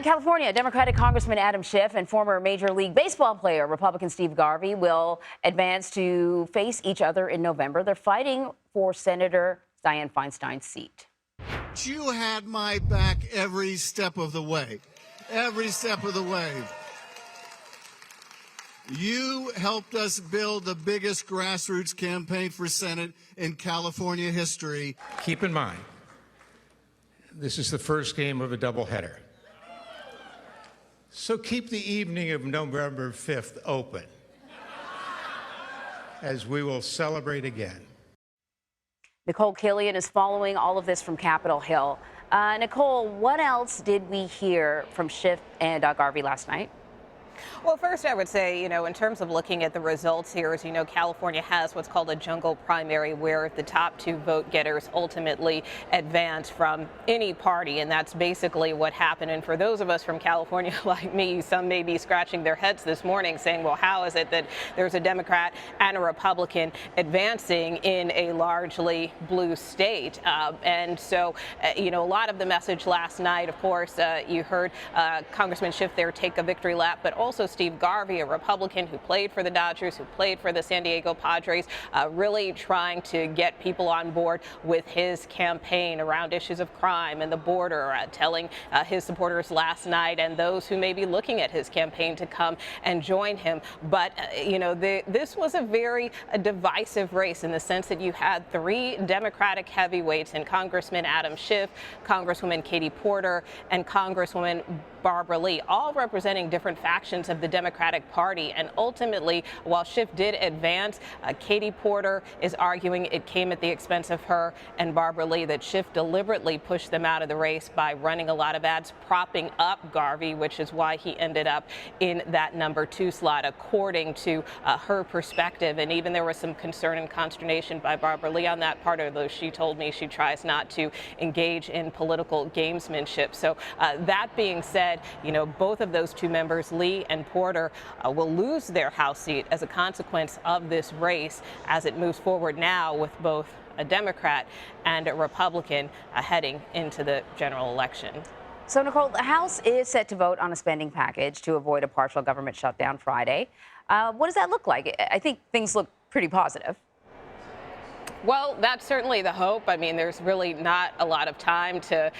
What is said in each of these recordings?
In California, Democratic Congressman Adam Schiff and former Major League Baseball player Republican Steve Garvey will advance to face each other in November. They're fighting for Senator Dianne Feinstein's seat. You had my back every step of the way. Every step of the way. You helped us build the biggest grassroots campaign for Senate in California history. Keep in mind, this is the first game of a doubleheader. So keep the evening of November 5th open, as we will celebrate again. Nikole Killion is following all of this from Capitol Hill. Nikole, what else did we hear from Schiff and Garvey last night? Well, first, I would say, in terms of looking at the results here, as you know, California has what's called a jungle primary, where the top two vote getters ultimately advance from any party. And that's basically what happened. And for those of us from California like me, some may be scratching their heads this morning saying, well, how is it that there's a Democrat and a Republican advancing in a largely blue state? And so, a lot of the message last night, of course, you heard Congressman Schiff there take a victory lap, but also Steve Garvey, a Republican who played for the Dodgers, who played for the San Diego Padres, really trying to get people on board with his campaign around issues of crime and the border, telling his supporters last night and those who may be looking at his campaign to come and join him. But, this was a very divisive race in the sense that you had three Democratic heavyweights in Congressman Adam Schiff, Congresswoman Katie Porter, and Congresswoman Barbara Lee, all representing different factions of the Democratic Party. And ultimately, while Schiff did advance, Katie Porter is arguing it came at the expense of her and Barbara Lee, that Schiff deliberately pushed them out of the race by running a lot of ads propping up Garvey, which is why he ended up in that number 2 slot, according to her perspective. And even there was some concern and consternation by Barbara Lee on that part, although she told me she tries not to engage in political gamesmanship. So that being said, both of those two members, Lee and Porter, will lose their House seat as a consequence of this race as it moves forward now with both a Democrat and a Republican heading into the general election. So, Nikole, the House is set to vote on a spending package to avoid a partial government shutdown Friday. What does that look like? I think things look pretty positive. Well, that's certainly the hope. I mean, there's really not a lot of time to,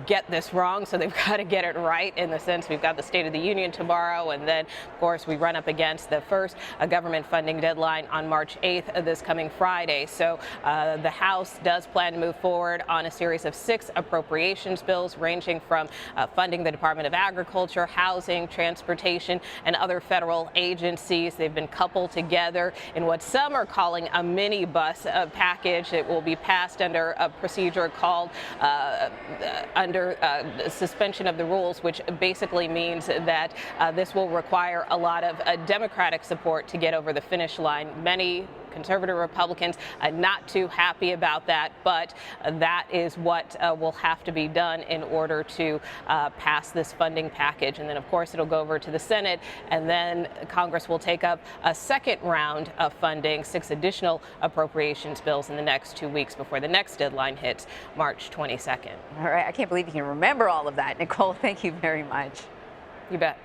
get this wrong. So they've got to get it right in the sense we've got the State of the Union tomorrow. And then, of course, we run up against the first government funding deadline on March 8th, this coming Friday. So the House does plan to move forward on a series of 6 appropriations bills, ranging from funding the Department of Agriculture, housing, transportation, and other federal agencies. They've been coupled together in what some are calling a minibus package. It will be passed under a procedure called under suspension of the rules, which basically means that this will require a lot of Democratic support to get over the finish line. Many conservative Republicans not too happy about that, but that is what will have to be done in order to pass this funding package. And then, of course, it'll go over to the Senate, and then Congress will take up a second round of funding, 6 additional appropriations bills in the next 2 weeks before the next deadline hits March 22nd. All right. I can't believe you can remember all of that. Nikole, thank you very much. You bet.